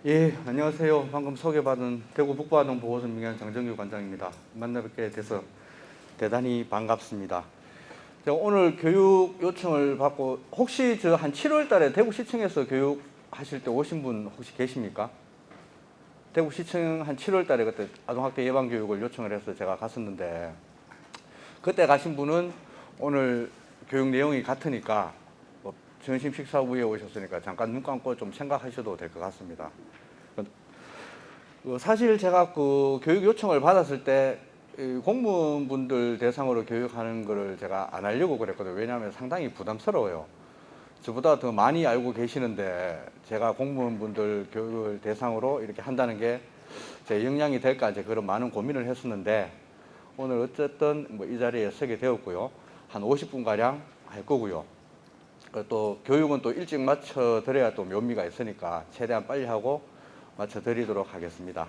예, 안녕하세요. 방금 소개받은 대구 북부아동 보호선 민간 장정규 관장입니다. 만나뵙게 돼서 대단히 반갑습니다. 제가 오늘 교육 요청을 받고 혹시 저 한 7월 달에 대구시청에서 교육하실 때 오신 분 혹시 계십니까? 대구시청 한 7월 달에 그때 아동학대 예방 교육을 요청을 해서 제가 갔었는데 그때 가신 분은 오늘 교육 내용이 같으니까 점심 식사 후에 오셨으니까 잠깐 눈 감고 좀 생각하셔도 될 것 같습니다. 사실 제가 그 교육 요청을 받았을 때 공무원분들 대상으로 교육하는 거를 제가 안 하려고 그랬거든요. 왜냐하면 상당히 부담스러워요. 저보다 더 많이 알고 계시는데 제가 공무원분들 교육을 대상으로 이렇게 한다는 게 제 역량이 될까 이제 그런 많은 고민을 했었는데 오늘 어쨌든 뭐 이 자리에 서게 되었고요. 한 50분 가량 할 거고요. 또 교육은 또 일찍 맞춰 드려야 또 묘미가 있으니까 최대한 빨리 하고 맞춰 드리도록 하겠습니다.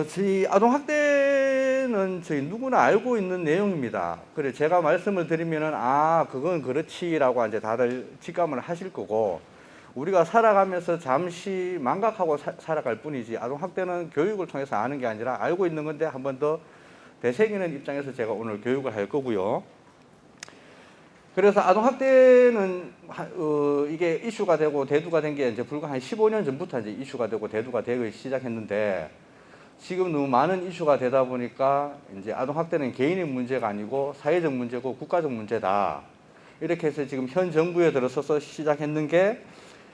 저희 아동학대는 저희 누구나 알고 있는 내용입니다. 그래 제가 말씀을 드리면은 그건 그렇지라고 이제 다들 직감을 하실 거고 우리가 살아가면서 잠시 망각하고 살아갈 뿐이지 아동학대는 교육을 통해서 아는 게 아니라 알고 있는 건데 한 번 더 되새기는 입장에서 제가 오늘 교육을 할 거고요. 그래서 아동학대는 이게 이슈가 되고 대두가 된 게 이제 불과 한 15년 전부터 이제 이슈가 되고 대두가 되기 시작했는데 지금 너무 많은 이슈가 되다 보니까 이제 아동학대는 개인의 문제가 아니고 사회적 문제고 국가적 문제다. 이렇게 해서 지금 현 정부에 들어서서 시작했는 게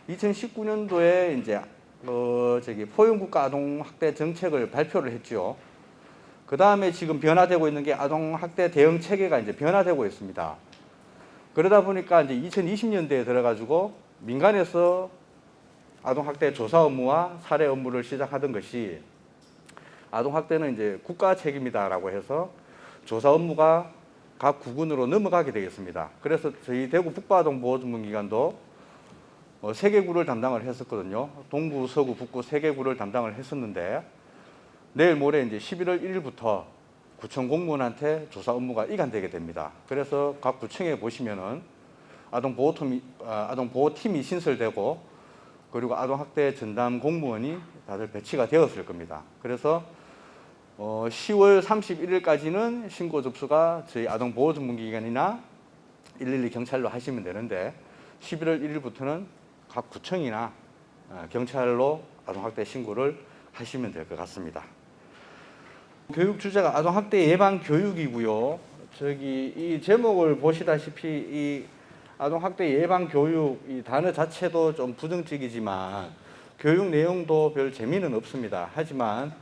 2019년도에 이제 포용국가 아동학대 정책을 발표를 했죠. 그 다음에 지금 변화되고 있는 게 아동학대 대응 체계가 이제 변화되고 있습니다. 그러다 보니까 이제 2020년대에 들어가지고 민간에서 아동학대 조사 업무와 사례 업무를 시작하던 것이 아동학대는 이제 국가 책임이다라고 해서 조사 업무가 각 구군으로 넘어가게 되겠습니다. 그래서 저희 대구 북부아동보호전문기관도 3개 구를 담당을 했었거든요. 동구, 서구, 북구 3개 구를 담당을 했었는데 내일 모레 이제 11월 1일부터 구청 공무원한테 조사 업무가 이관되게 됩니다. 그래서 각 구청에 보시면은 아동보호팀이 신설되고 그리고 아동학대 전담 공무원이 다들 배치가 되었을 겁니다. 그래서 10월 31일까지는 신고 접수가 저희 아동보호전문기관이나 112 경찰로 하시면 되는데 11월 1일부터는 각 구청이나 경찰로 아동학대 신고를 하시면 될 것 같습니다. 교육 주제가 아동학대 예방 교육이고요. 이 제목을 보시다시피 이 아동학대 예방 교육 이 단어 자체도 좀 부정적이지만 교육 내용도 별 재미는 없습니다. 하지만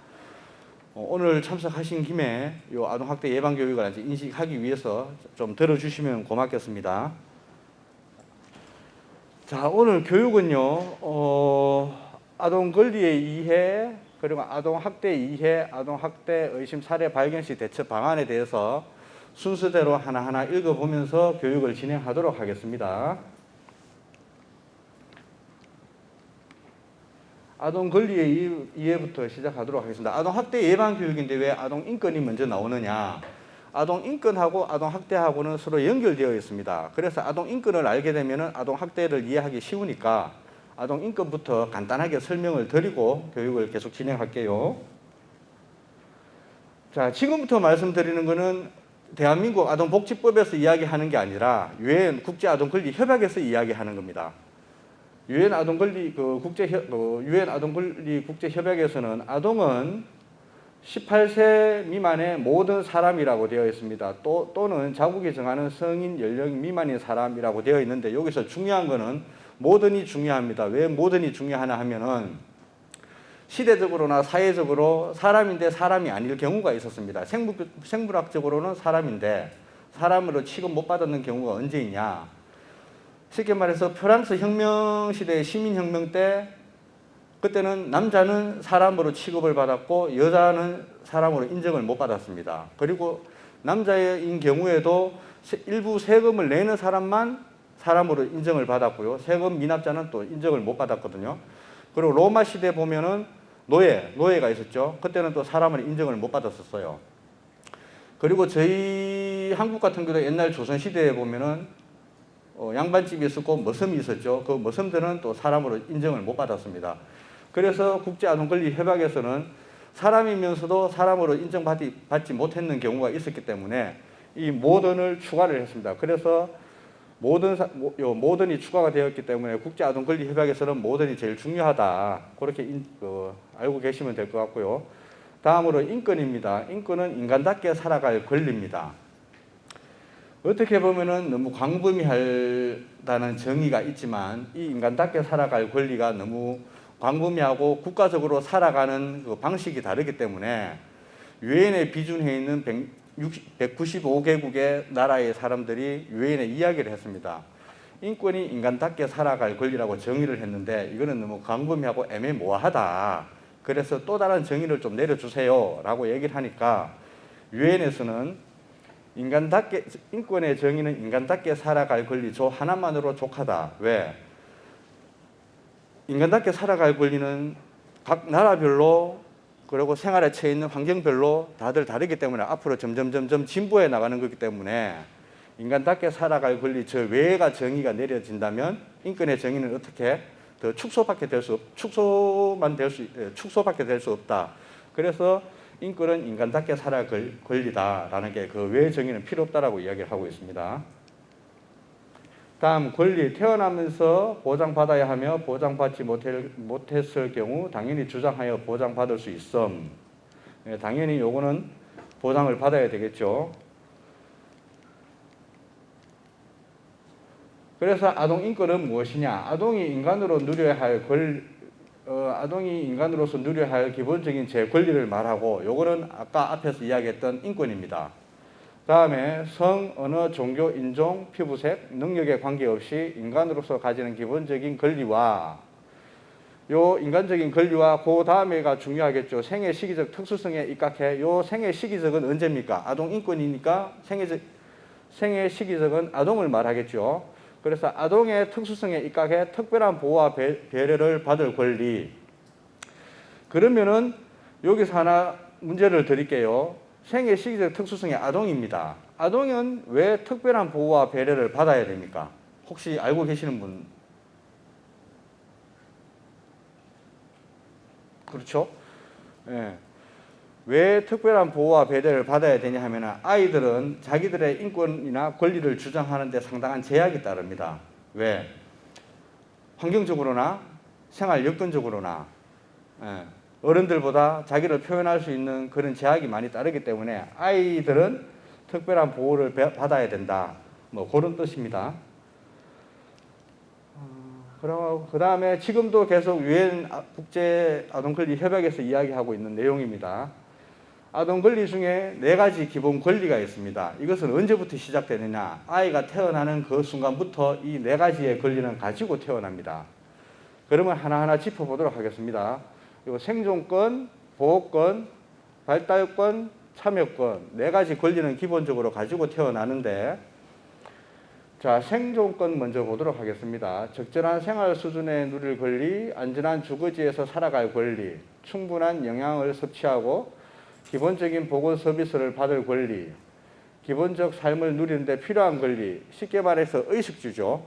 오늘 참석하신 김에 이 아동학대 예방 교육을 이제 인식하기 위해서 좀 들어주시면 고맙겠습니다. 자, 오늘 교육은요, 아동 권리의 이해, 그리고 아동학대 이해, 아동학대 의심 사례 발견 시 대처 방안에 대해서 순서대로 하나하나 읽어보면서 교육을 진행하도록 하겠습니다. 아동 권리의 이해부터 시작하도록 하겠습니다. 아동학대 예방 교육인데 왜 아동인권이 먼저 나오느냐? 아동인권하고 아동학대하고는 서로 연결되어 있습니다. 그래서 아동인권을 알게 되면 아동학대를 이해하기 쉬우니까 아동인권부터 간단하게 설명을 드리고 교육을 계속 진행할게요. 자, 지금부터 말씀드리는 것은 대한민국 아동복지법에서 이야기하는 게 아니라 유엔 국제아동권리협약에서 이야기하는 겁니다. 유엔 아동권리 국제협약에서는 아동은 18세 미만의 모든 사람이라고 되어 있습니다. 또는 자국이 정하는 성인 연령 미만인 사람이라고 되어 있는데 여기서 중요한 거는 모든이 중요합니다. 왜 모든이 중요하나 하면은 시대적으로나 사회적으로 사람인데 사람이 아닐 경우가 있었습니다. 생물학적으로는 사람인데 사람으로 취급 못 받는 경우가 언제 있냐? 쉽게 말해서 프랑스 혁명 시대 시민혁명 때 그때는 남자는 사람으로 취급을 받았고 여자는 사람으로 인정을 못 받았습니다. 그리고 남자인 경우에도 일부 세금을 내는 사람만 사람으로 인정을 받았고요. 세금 미납자는 또 인정을 못 받았거든요. 그리고 로마 시대 보면은 노예가 있었죠. 그때는 또 사람을 인정을 못 받았었어요. 그리고 저희 한국 같은 경우도 옛날 조선 시대에 보면은 양반집이 있었고 머슴이 있었죠. 그 머슴들은 또 사람으로 인정을 못 받았습니다. 그래서 국제아동권리협약에서는 사람이면서도 사람으로 인정받지 못했는 경우가 있었기 때문에 이 모던을 추가를 했습니다. 그래서 모던이 추가가 되었기 때문에 국제아동권리협약에서는 모던이 제일 중요하다. 그렇게 알고 계시면 될 것 같고요. 다음으로 인권입니다. 인권은 인간답게 살아갈 권리입니다. 어떻게 보면은 너무 광범위하다는 정의가 있지만 이 인간답게 살아갈 권리가 너무 광범위하고 국가적으로 살아가는 그 방식이 다르기 때문에 유엔에 비준해 있는 195개국의 나라의 사람들이 유엔에 이야기를 했습니다. 인권이 인간답게 살아갈 권리라고 정의를 했는데 이거는 너무 광범위하고 애매모호하다. 그래서 또 다른 정의를 좀 내려주세요 라고 얘기를 하니까 유엔에서는 인권의 정의는 인간답게 살아갈 권리 저 하나만으로 족하다. 왜? 인간답게 살아갈 권리는 각 나라별로 그리고 생활에 처해 있는 환경별로 다들 다르기 때문에 앞으로 점점 진보해 나가는 거기 때문에 인간답게 살아갈 권리 저 외가 정의가 내려진다면 인권의 정의는 어떻게 더 축소밖에 될 수 없다. 그래서 인권은 인간답게 살아갈 권리다라는 게 그 외의 정의는 필요 없다라고 이야기를 하고 있습니다. 다음 권리, 태어나면서 보장받아야 하며 보장받지 못했을 경우 당연히 주장하여 보장받을 수 있음. 당연히 요거는 보장을 받아야 되겠죠. 그래서 아동 인권은 무엇이냐? 아동이 인간으로서 누려야 할 기본적인 제 권리를 말하고 요거는 아까 앞에서 이야기했던 인권입니다. 다음에 성, 언어, 종교, 인종, 피부색, 능력에 관계없이 인간으로서 가지는 기본적인 권리와 요 인간적인 권리와 그 다음에가 중요하겠죠. 생애 시기적 특수성에 입각해 요 생애 시기적은 언제입니까? 아동 인권이니까 생애 시기적은 아동을 말하겠죠. 그래서 아동의 특수성에 입각해 특별한 보호와 배려를 받을 권리. 그러면은 여기서 하나 문제를 드릴게요. 생애 시기적 특수성의 아동입니다. 아동은 왜 특별한 보호와 배려를 받아야 됩니까? 혹시 알고 계시는 분? 그렇죠? 예. 왜 특별한 보호와 배려를 받아야 되냐 하면 아이들은 자기들의 인권이나 권리를 주장하는 데 상당한 제약이 따릅니다. 왜? 환경적으로나 생활 여건적으로나 어른들보다 자기를 표현할 수 있는 그런 제약이 많이 따르기 때문에 아이들은 특별한 보호를 받아야 된다. 뭐 그런 뜻입니다. 그 다음에 지금도 계속 유엔 국제아동권리협약에서 이야기하고 있는 내용입니다. 아동권리 중에 4가지 기본 권리가 있습니다. 이것은 언제부터 시작되느냐? 아이가 태어나는 그 순간부터 이 4가지의 권리는 가지고 태어납니다. 그러면 하나하나 짚어보도록 하겠습니다. 생존권, 보호권, 발달권, 참여권 4가지 권리는 기본적으로 가지고 태어나는데 자, 생존권 먼저 보도록 하겠습니다. 적절한 생활 수준에 누릴 권리, 안전한 주거지에서 살아갈 권리, 충분한 영양을 섭취하고 기본적인 보건 서비스를 받을 권리, 기본적 삶을 누리는 데 필요한 권리, 쉽게 말해서 의식주죠.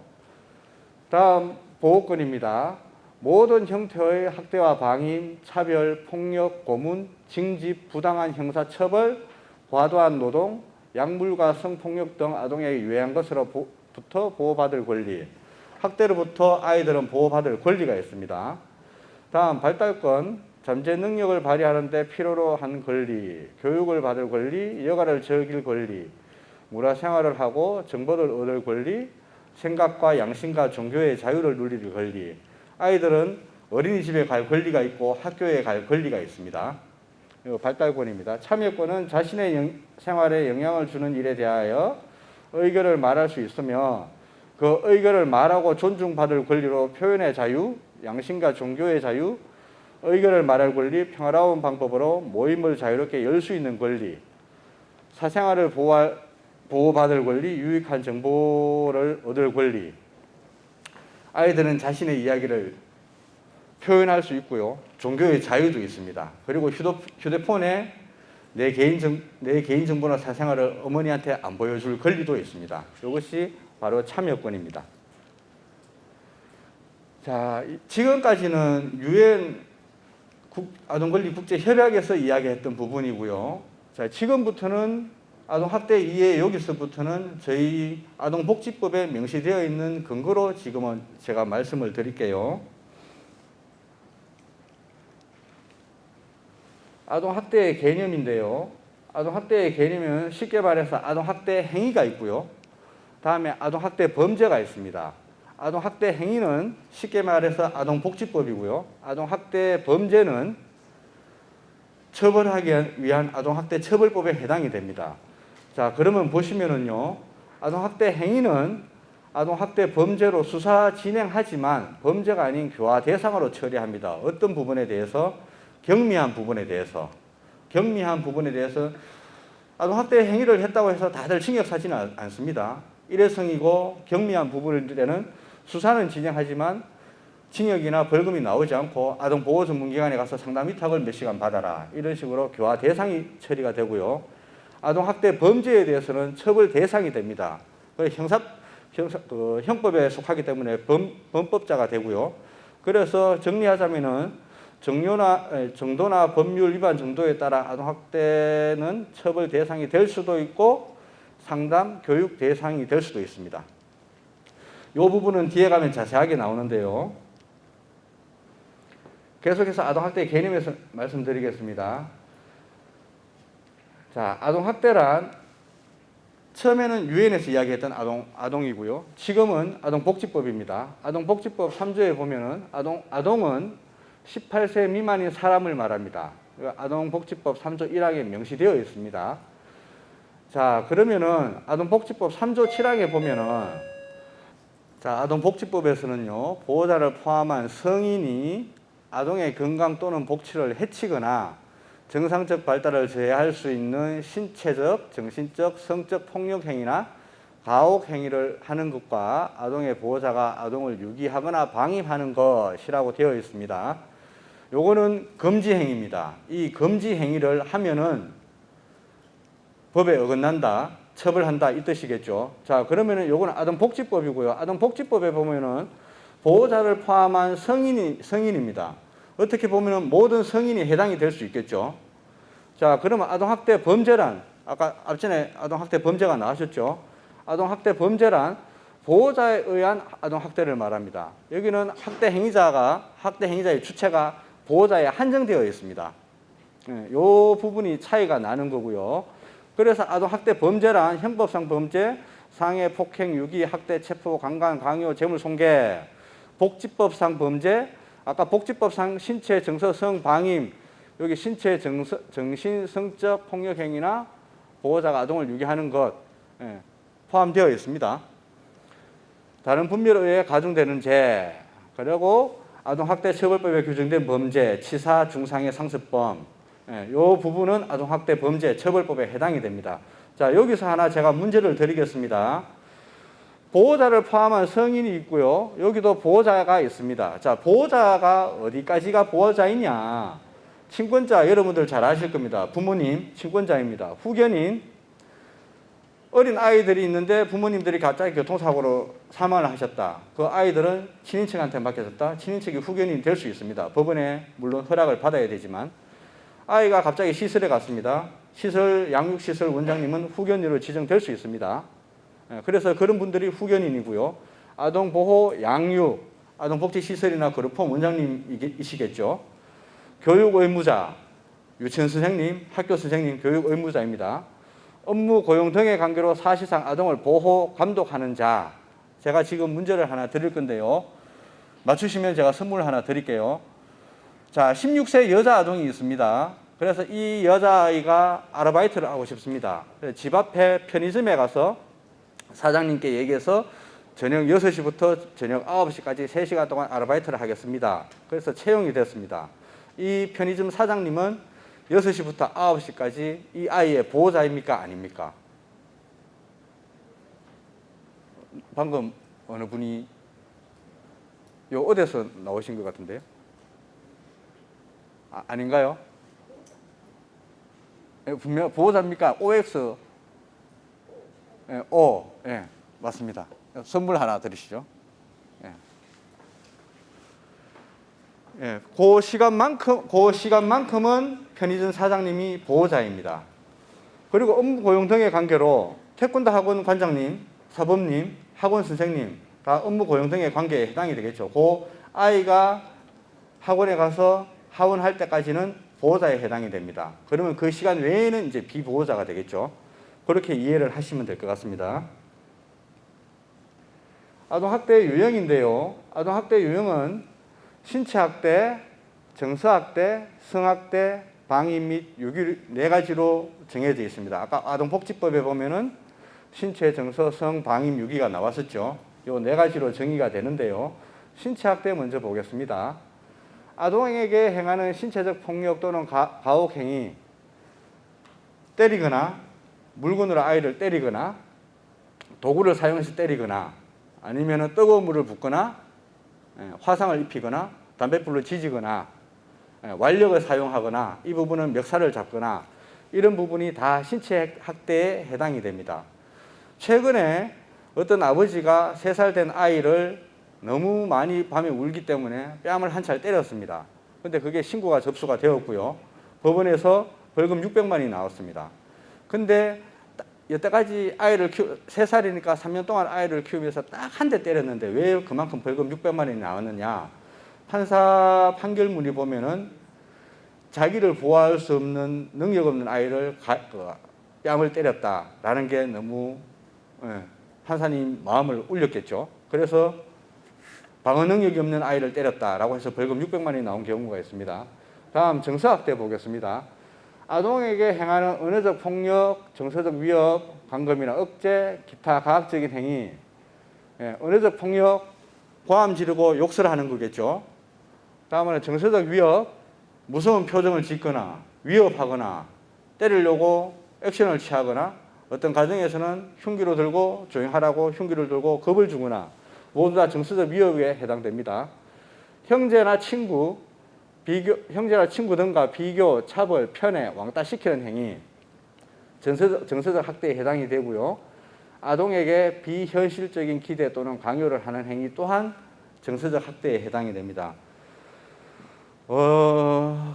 다음 보호권입니다. 모든 형태의 학대와 방임, 차별, 폭력, 고문, 징집, 부당한 형사처벌, 과도한 노동, 약물과 성폭력 등 아동에게 유해한 것으로부터 보호받을 권리. 학대로부터 아이들은 보호받을 권리가 있습니다. 다음 발달권, 잠재 능력을 발휘하는 데 필요로 한 권리, 교육을 받을 권리, 여가를 즐길 권리, 문화생활을 하고 정보를 얻을 권리, 생각과 양심과 종교의 자유를 누릴 권리. 아이들은 어린이집에 갈 권리가 있고 학교에 갈 권리가 있습니다. 이거 발달권입니다. 참여권은 자신의 생활에 영향을 주는 일에 대하여 의견을 말할 수 있으며 그 의견을 말하고 존중받을 권리로 표현의 자유, 양심과 종교의 자유, 의견을 말할 권리, 평화로운 방법으로 모임을 자유롭게 열 수 있는 권리, 사생활을 보호받을 권리, 유익한 정보를 얻을 권리. 아이들은 자신의 이야기를 표현할 수 있고요. 종교의 자유도 있습니다. 그리고 휴대폰에 내 개인 정보나 사생활을 어머니한테 안 보여줄 권리도 있습니다. 이것이 바로 참여권입니다. 자, 지금까지는 유엔 아동권리국제협약에서 이야기했던 부분이고요. 자, 지금부터는 아동학대 이해 여기서부터는 저희 아동복지법에 명시되어 있는 근거로 지금은 제가 말씀을 드릴게요. 아동학대의 개념인데요. 아동학대의 개념은 쉽게 말해서 아동학대 행위가 있고요. 다음에 아동학대 범죄가 있습니다. 아동학대 행위는 쉽게 말해서 아동복지법이고요. 아동학대 범죄는 처벌하기 위한 아동학대 처벌법에 해당이 됩니다. 자, 그러면 보시면은요, 아동학대 행위는 아동학대 범죄로 수사 진행하지만 범죄가 아닌 교화 대상으로 처리합니다. 어떤 부분에 대해서? 경미한 부분에 대해서. 경미한 부분에 대해서 아동학대 행위를 했다고 해서 다들 징역 사지는 않습니다. 일회성이고 경미한 부분에는 수사는 진행하지만 징역이나 벌금이 나오지 않고 아동보호전문기관에 가서 상담 위탁을 몇 시간 받아라. 이런 식으로 교화 대상이 처리가 되고요. 아동학대 범죄에 대해서는 처벌 대상이 됩니다. 형법에 속하기 때문에 범법자가 되고요. 그래서 정리하자면은 정도나 법률 위반 정도에 따라 아동학대는 처벌 대상이 될 수도 있고 상담, 교육 대상이 될 수도 있습니다. 이 부분은 뒤에 가면 자세하게 나오는데요. 계속해서 아동학대 개념에서 말씀드리겠습니다. 자, 아동학대란 처음에는 유엔에서 이야기했던 아동이고요. 지금은 아동복지법입니다. 아동복지법 3조에 보면은 아동은 18세 미만인 사람을 말합니다. 아동복지법 3조 1항에 명시되어 있습니다. 자, 그러면은 아동복지법 3조 7항에 보면은 자, 아동복지법에서는요, 보호자를 포함한 성인이 아동의 건강 또는 복지를 해치거나 정상적 발달을 저해할 수 있는 신체적, 정신적, 성적 폭력 행위나 가혹 행위를 하는 것과 아동의 보호자가 아동을 유기하거나 방임하는 것이라고 되어 있습니다. 요거는 금지 행위입니다. 이 금지 행위를 하면은 법에 어긋난다, 처벌한다 이 뜻이겠죠. 자, 그러면은 요거는 아동복지법이고요. 아동복지법에 보면은 보호자를 포함한 성인입니다. 어떻게 보면은 모든 성인이 해당이 될 수 있겠죠. 자, 그러면 아동학대 범죄란 아까 앞전에 아동학대 범죄가 나왔었죠. 아동학대 범죄란 보호자에 의한 아동학대를 말합니다. 여기는 학대 행위자의 주체가 보호자에 한정되어 있습니다. 이 부분이 차이가 나는 거고요. 그래서 아동학대 범죄란 형법상 범죄, 상해, 폭행, 유기, 학대, 체포, 강간, 강요, 재물손괴, 복지법상 범죄, 아까 복지법상 신체, 정서, 성, 방임, 여기 신체, 정신, 성적 폭력행위나 보호자가 아동을 유기하는 것 포함되어 있습니다. 다른 분별에 의해 가중되는 죄, 그리고 아동학대처벌법에 규정된 범죄, 치사, 중상해, 상습범, 이 부분은 아동학대 범죄 처벌법에 해당이 됩니다. 자, 여기서 하나 제가 문제를 드리겠습니다. 보호자를 포함한 성인이 있고요. 여기도 보호자가 있습니다. 자, 보호자가 어디까지가 보호자이냐? 친권자 여러분들 잘 아실 겁니다. 부모님 친권자입니다. 후견인 어린 아이들이 있는데 부모님들이 갑자기 교통사고로 사망을 하셨다. 그 아이들은 친인척한테 맡겨졌다. 친인척이 후견인이 될 수 있습니다. 법원에 물론 허락을 받아야 되지만 아이가 갑자기 시설에 갔습니다. 양육시설 원장님은 후견인으로 지정될 수 있습니다. 그래서 그런 분들이 후견인이고요. 아동보호, 양육, 아동복지시설이나 그룹홈 원장님이시겠죠. 교육의무자, 유치원선생님, 학교선생님, 교육의무자입니다. 업무, 고용 등의 관계로 사실상 아동을 보호, 감독하는 자. 제가 지금 문제를 하나 드릴 건데요. 맞추시면 제가 선물을 하나 드릴게요. 자, 16세 여자 아동이 있습니다. 그래서 이 여자아이가 아르바이트를 하고 싶습니다. 집 앞에 편의점에 가서 사장님께 얘기해서 저녁 6시부터 저녁 9시까지 3시간 동안 아르바이트를 하겠습니다. 그래서 채용이 됐습니다. 이 편의점 사장님은 6시부터 9시까지 이 아이의 보호자입니까? 아닙니까? 방금 어느 분이 어디서 나오신 것 같은데요? 아닌가요? 분명 보호자입니까? OX. O. 맞습니다. 선물 하나 드리시죠. 예. 예, 그 시간만큼은 편의점 사장님이 보호자입니다. 그리고 업무 고용 등의 관계로 태권도 학원 관장님, 사범님, 학원 선생님 다 업무 고용 등의 관계에 해당이 되겠죠. 그 아이가 학원에 가서 하원할 때까지는 보호자에 해당이 됩니다. 그러면 그 시간 외에는 이제 비보호자가 되겠죠. 그렇게 이해를 하시면 될 것 같습니다. 아동학대 유형인데요. 아동학대 유형은 신체학대, 정서학대, 성학대, 방임 및 유기 네 가지로 정해져 있습니다. 아까 아동복지법에 보면은 신체, 정서, 성, 방임, 유기가 나왔었죠. 요 네 가지로 정의가 되는데요. 신체학대 먼저 보겠습니다. 아동에게 행하는 신체적 폭력 또는 가혹 행위, 때리거나 물건으로 아이를 때리거나 도구를 사용해서 때리거나 아니면 뜨거운 물을 붓거나 화상을 입히거나 담뱃불로 지지거나 완력을 사용하거나 이 부분은 멱살을 잡거나 이런 부분이 다 신체 학대에 해당이 됩니다. 최근에 어떤 아버지가 3살 된 아이를 너무 많이 밤에 울기 때문에 뺨을 한 차례 때렸습니다. 근데 그게 신고가 접수가 되었고요. 법원에서 벌금 600만 원이 나왔습니다. 근데 여태까지 아이를 3살이니까 3년 동안 아이를 키우면서 딱 한 대 때렸는데 왜 그만큼 벌금 600만 원이 나왔느냐. 판사 판결문이 보면은 자기를 보호할 수 없는 능력 없는 아이를 뺨을 때렸다라는 게 너무 판사님 마음을 울렸겠죠. 그래서 방어 능력이 없는 아이를 때렸다라고 해서 벌금 600만 원이 나온 경우가 있습니다. 다음 정서학대 보겠습니다. 아동에게 행하는 언어적 폭력, 정서적 위협, 감금이나 억제, 기타 가학적인 행위, 언어적 폭력, 고함 지르고 욕설하는 거겠죠. 다음은 정서적 위협, 무서운 표정을 짓거나 위협하거나 때리려고 액션을 취하거나 어떤 가정에서는 흉기로 들고 조용하라고 흉기를 들고 겁을 주거나 모두 다 정서적 위협에 해당됩니다. 형제나 친구 등과 비교, 차별, 편애, 왕따시키는 행위, 정서적 학대에 해당이 되고요. 아동에게 비현실적인 기대 또는 강요를 하는 행위 또한 정서적 학대에 해당이 됩니다.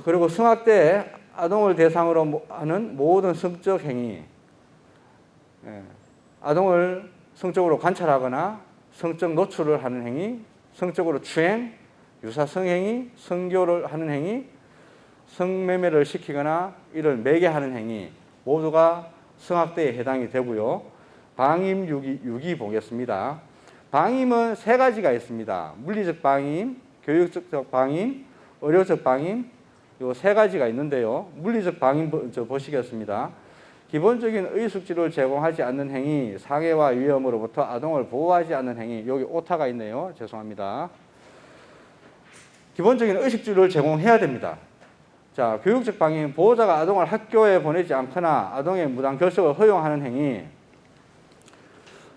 그리고 성학대, 아동을 대상으로 하는 모든 성적 행위, 아동을 성적으로 관찰하거나 성적 노출을 하는 행위, 성적으로 추행, 유사 성행위, 성교를 하는 행위, 성매매를 시키거나 이를 매개하는 행위 모두가 성학대에 해당이 되고요. 방임, 유기 보겠습니다. 방임은 3가지가 있습니다. 물리적 방임, 교육적 방임, 의료적 방임 요 3가지가 있는데요. 물리적 방임 먼저 보시겠습니다. 기본적인 의식주를 제공하지 않는 행위, 상해와 위험으로부터 아동을 보호하지 않는 행위, 여기 오타가 있네요. 죄송합니다. 기본적인 의식주를 제공해야 됩니다. 자, 교육적 방임, 보호자가 아동을 학교에 보내지 않거나 아동의 무단 결석을 허용하는 행위.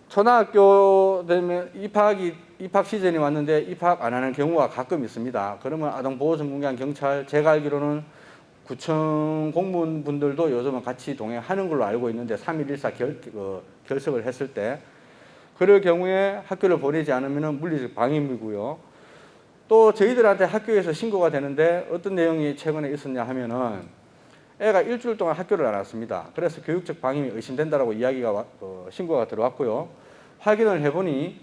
초등학교 되면 입학 시즌이 왔는데 입학 안 하는 경우가 가끔 있습니다. 그러면 아동보호전문기관 경찰, 제가 알기로는 구청 공무원분들도 요즘은 같이 동행하는 걸로 알고 있는데 3.114 결석을 했을 때 그럴 경우에 학교를 보내지 않으면 물리적 방임이고요. 또 저희들한테 학교에서 신고가 되는데 어떤 내용이 최근에 있었냐 하면은 애가 일주일 동안 학교를 안 왔습니다. 그래서 교육적 방임이 의심된다라고 이야기가 신고가 들어왔고요. 확인을 해보니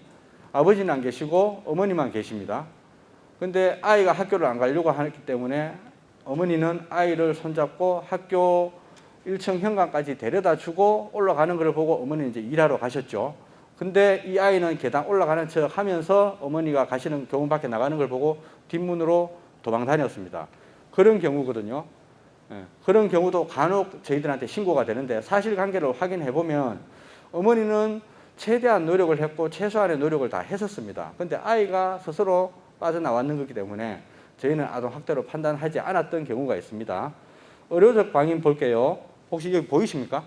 아버지는 안 계시고 어머니만 계십니다. 근데 아이가 학교를 안 가려고 하기 때문에 어머니는 아이를 손잡고 학교 1층 현관까지 데려다 주고 올라가는 걸 보고 어머니는 이제 일하러 가셨죠. 근데 이 아이는 계단 올라가는 척 하면서 어머니가 가시는 교문 밖에 나가는 걸 보고 뒷문으로 도망 다녔습니다. 그런 경우거든요. 그런 경우도 간혹 저희들한테 신고가 되는데 사실관계를 확인해 보면 어머니는 최대한 노력을 했고 최소한의 노력을 다 했었습니다. 근데 아이가 스스로 빠져나왔는 거기 때문에 저희는 아동학대로 판단하지 않았던 경우가 있습니다. 의료적 방임 볼게요. 혹시 여기 보이십니까?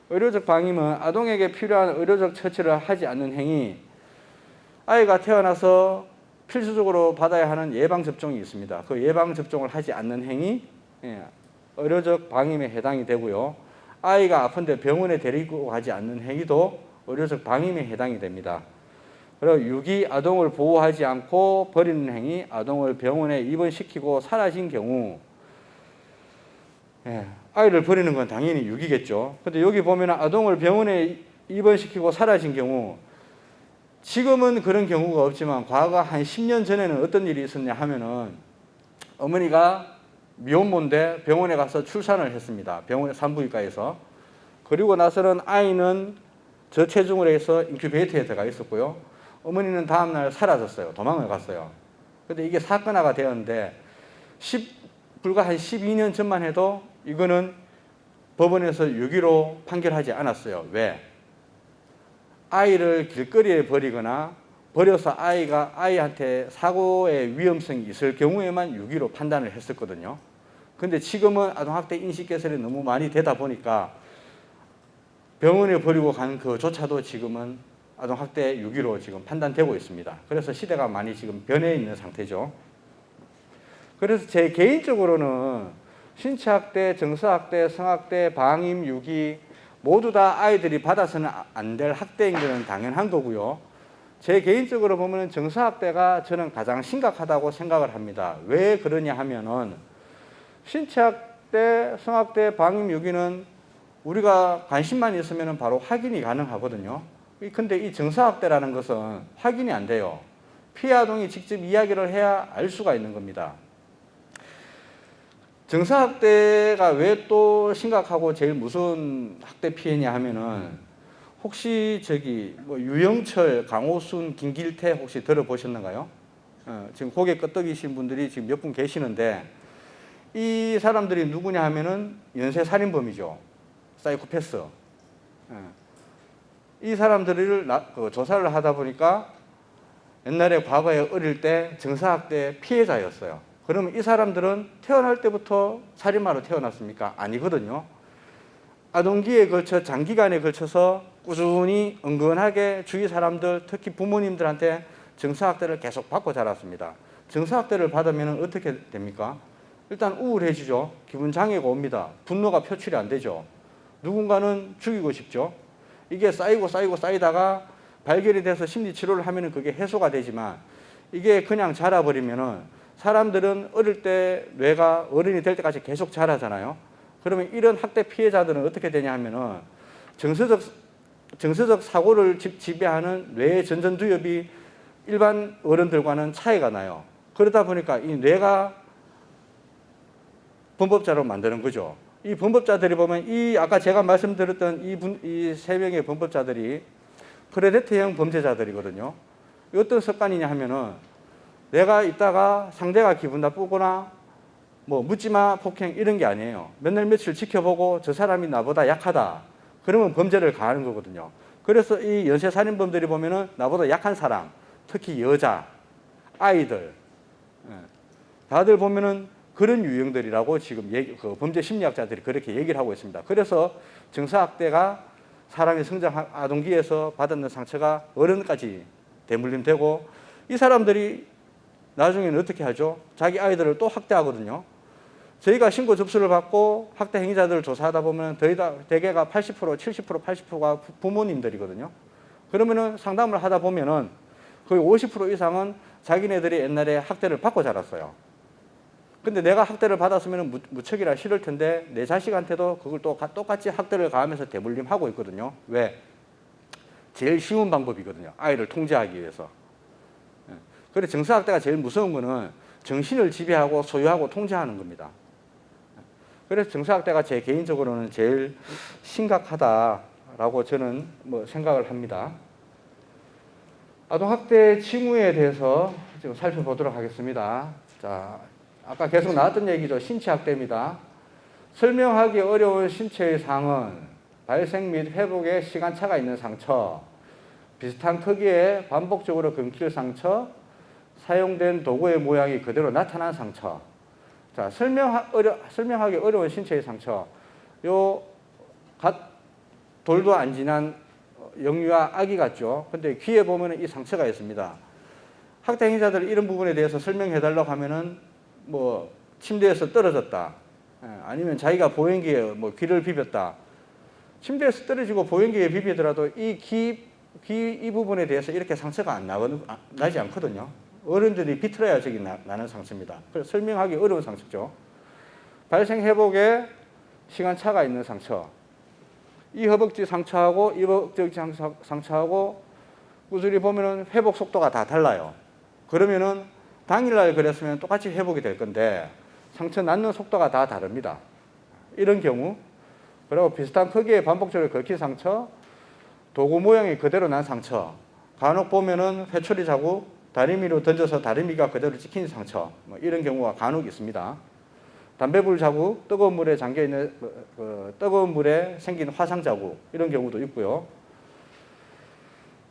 의료적 방임은 아동에게 필요한 의료적 처치를 하지 않는 행위, 아이가 태어나서 필수적으로 받아야 하는 예방접종이 있습니다. 그 예방접종을 하지 않는 행위, 의료적 방임에 해당이 되고요. 아이가 아픈데 병원에 데리고 가지 않는 행위도 의료적 방임에 해당이 됩니다. 그리고 유기 아동을 보호하지 않고 버리는 행위, 아동을 병원에 입원시키고 사라진 경우, 아이를 버리는 건 당연히 유기겠죠. 근데 여기 보면 아동을 병원에 입원시키고 사라진 경우, 지금은 그런 경우가 없지만 과거 한 10년 전에는 어떤 일이 있었냐 하면은 어머니가 미혼모인데 병원에 가서 출산을 했습니다. 병원에 산부인과에서. 그리고 나서는 아이는 저체중으로 해서 인큐베이터에 들어가 있었고요. 어머니는 다음날 사라졌어요. 도망을 갔어요. 근데 이게 사건화가 되었는데 불과 한 12년 전만 해도 이거는 법원에서 유기로 판결하지 않았어요. 왜? 아이를 길거리에 버리거나 버려서 아이한테 사고의 위험성이 있을 경우에만 유기로 판단을 했었거든요. 근데 지금은 아동학대 인식 개선이 너무 많이 되다 보니까 병원에 버리고 간 그조차도 지금은 아동학대 유기로 지금 판단되고 있습니다. 그래서 시대가 많이 지금 변해 있는 상태죠. 그래서 제 개인적으로는 신체학대, 정서학대, 성학대, 방임, 유기 모두 다 아이들이 받아서는 안 될 학대인 것은 당연한 거고요. 제 개인적으로 보면 정서학대가 저는 가장 심각하다고 생각을 합니다. 왜 그러냐 하면은 신체학대, 성학대, 방임, 유기는 우리가 관심만 있으면 바로 확인이 가능하거든요. 근데 이 정서학대라는 것은 확인이 안 돼요. 피해 아동이 직접 이야기를 해야 알 수가 있는 겁니다. 정서학대가 왜 또 심각하고 제일 무서운 학대 피해냐 하면은 혹시 유영철, 강호순, 김길태 혹시 들어보셨는가요? 지금 고개 끄덕이신 분들이 지금 몇 분 계시는데 이 사람들이 누구냐 하면은 연쇄살인범이죠. 사이코패스. 이 사람들을 조사를 하다 보니까 옛날에 과거에 어릴 때 정서학대 피해자였어요. 그러면 이 사람들은 태어날 때부터 살인마로 태어났습니까? 아니거든요. 아동기에 걸쳐 장기간에 걸쳐서 꾸준히 은근하게 주위 사람들, 특히 부모님들한테 정서학대를 계속 받고 자랐습니다. 정서학대를 받으면 어떻게 됩니까? 일단 우울해지죠. 기분 장애가 옵니다. 분노가 표출이 안 되죠. 누군가는 죽이고 싶죠. 이게 쌓이다가 발견이 돼서 심리치료를 하면 그게 해소가 되지만 이게 그냥 자라버리면은 사람들은 어릴 때 뇌가 어른이 될 때까지 계속 자라잖아요. 그러면 이런 학대 피해자들은 어떻게 되냐 하면은 정서적 사고를 지배하는 뇌의 전전두엽이 일반 어른들과는 차이가 나요. 그러다 보니까 이 뇌가 범법자로 만드는 거죠. 이 범법자들이 보면 아까 제가 말씀드렸던 이 세 명의 범법자들이 프레데터형 범죄자들이거든요. 어떤 습관이냐 하면은 내가 있다가 상대가 기분 나쁘거나 뭐 묻지마 폭행 이런 게 아니에요. 몇 날 며칠 지켜보고 저 사람이 나보다 약하다. 그러면 범죄를 가하는 거거든요. 그래서 이 연쇄살인범들이 보면은 나보다 약한 사람, 특히 여자, 아이들, 다들 보면은 그런 유형들이라고 지금 범죄 심리학자들이 그렇게 얘기를 하고 있습니다. 그래서 정서학대가 사람이 성장 아동기에서 받는 상처가 어른까지 대물림되고 이 사람들이 나중에는 어떻게 하죠? 자기 아이들을 또 학대하거든요. 저희가 신고 접수를 받고 학대 행위자들을 조사하다 보면 대개가 80%, 70%, 80%가 부모님들이거든요. 그러면은 상담을 하다 보면은 거의 50% 이상은 자기네들이 옛날에 학대를 받고 자랐어요. 근데 내가 학대를 받았으면 무척이나 싫을 텐데 내 자식한테도 그걸 또 똑같이 학대를 가하면서 대물림하고 있거든요. 왜? 제일 쉬운 방법이거든요. 아이를 통제하기 위해서. 그래서 정서학대가 제일 무서운 거는 정신을 지배하고 소유하고 통제하는 겁니다. 그래서 정서학대가 제 개인적으로는 제일 심각하다라고 저는 생각을 합니다. 아동학대 징후에 대해서 지금 살펴보도록 하겠습니다. 자, 아까 계속 나왔던 얘기죠. 신체학대입니다. 설명하기 어려운 신체의 상흔, 발생 및 회복에 시간차가 있는 상처, 비슷한 크기의 반복적으로 긁힐 상처, 사용된 도구의 모양이 그대로 나타난 상처. 자, 설명하기 어려운 신체의 상처. 돌도 안 지난 영유아 아기 같죠. 근데 귀에 보면 이 상처가 있습니다. 학대 행위자들 이런 부분에 대해서 설명해 달라고 하면은 침대에서 떨어졌다. 아니면 자기가 보행기에 귀를 비볐다. 침대에서 떨어지고 보행기에 비비더라도 이 부분에 대해서 이렇게 상처가 나지 않거든요. 어른들이 비틀어야 저기 나는 상처입니다. 그래서 설명하기 어려운 상처죠. 발생 회복에 시간차가 있는 상처. 이 허벅지 상처하고 이 허벅지 상처하고 구슬이 보면은 회복 속도가 다 달라요. 그러면은 당일날 그랬으면 똑같이 회복이 될 건데 상처 낫는 속도가 다 다릅니다. 이런 경우, 그리고 비슷한 크기의 반복적으로 긁힌 상처, 도구 모양이 그대로 난 상처, 간혹 보면은 회초리 자국, 다리미로 던져서 다리미가 그대로 찍힌 상처, 뭐 이런 경우가 간혹 있습니다. 담배불 자국, 뜨거운 물에 잠겨있는 뜨거운 물에 생긴 화상 자국, 이런 경우도 있고요.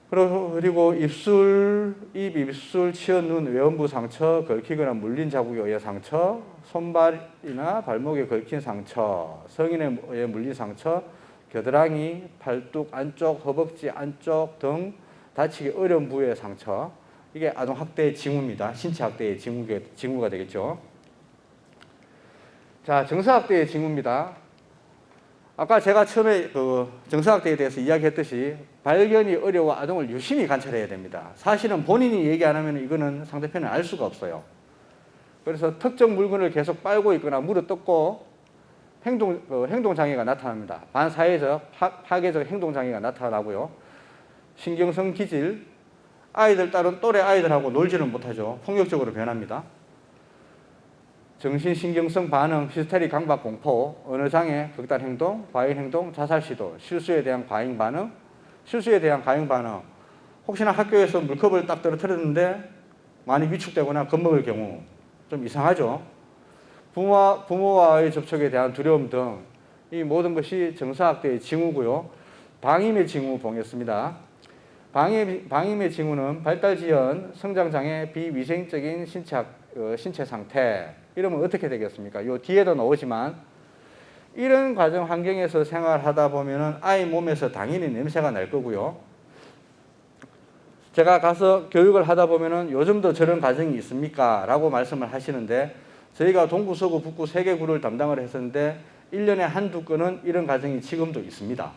그리고 입술, 치아, 눈, 외음부 상처, 긁히거나 물린 자국에 의해 상처, 손발이나 발목에 긁힌 상처, 성인에 의해 물린 상처, 겨드랑이, 팔뚝 안쪽, 허벅지 안쪽 등 다치기 어려운 부위의 상처. 이게 아동학대의 징후입니다. 신체학대의 징후가 되겠죠. 자, 정서학대의 징후입니다. 아까 제가 처음에 정서학대에 대해서 이야기했듯이 발견이 어려워 아동을 유심히 관찰해야 됩니다. 사실은 본인이 얘기 안 하면 이거는 상대편은 알 수가 없어요. 그래서 특정 물건을 계속 빨고 있거나 물어뜯고 행동장애가 나타납니다. 반사회적, 파괴적 행동장애가 나타나고요. 신경성 기질, 아이들 따른 또래 아이들하고 놀지는 못하죠. 폭력적으로 변합니다. 정신신경성 반응, 히스테리, 강박, 공포, 언어장애, 극단행동, 과잉행동, 자살시도, 실수에 대한 과잉반응, 혹시나 학교에서 물컵을 딱 떨어뜨렸는데 많이 위축되거나 겁먹을 경우 좀 이상하죠. 부모와의 접촉에 대한 두려움 등 이 모든 것이 정서학대의 징후고요. 방임의 징후 보겠습니다. 방임의 징후는 발달지연, 성장장애, 비위생적인 신체 상태. 이러면 어떻게 되겠습니까? 요 뒤에도 나오지만 이런 가정 환경에서 생활하다 보면은 아이 몸에서 당연히 냄새가 날 거고요. 제가 가서 교육을 하다 보면은 요즘도 저런 가정이 있습니까? 라고 말씀을 하시는데 저희가 동구, 서구, 북구 3개 구를 담당을 했었는데 1년에 한두 건은 이런 가정이 지금도 있습니다.